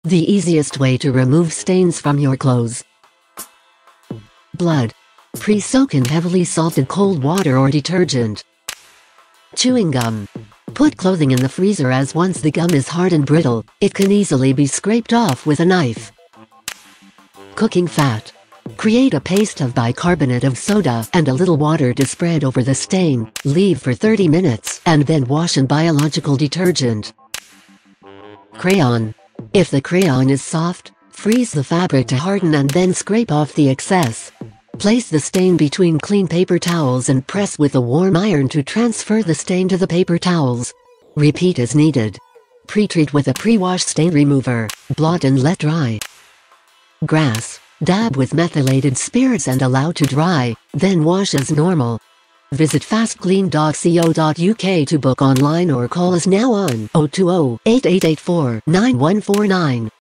The easiest way to remove stains from your clothes. Blood. Pre-soak in heavily salted cold water or detergent. Chewing gum. Put clothing in the freezer, as once the gum is hard and brittle, it can easily be scraped off with a knife. Cooking fat. Create a paste of bicarbonate of soda and a little water to spread over the stain, leave for 30 minutes, and then wash in biological detergent. Crayon. If the crayon is soft, freeze the fabric to harden and then scrape off the excess. Place the stain between clean paper towels and press with a warm iron to transfer the stain to the paper towels. Repeat as needed. Pre-treat with a pre-wash stain remover, blot and let dry. Grass. Dab with methylated spirits and allow to dry, then wash as normal. Visit fastclean.co.uk to book online or call us now on 020-8884-9149.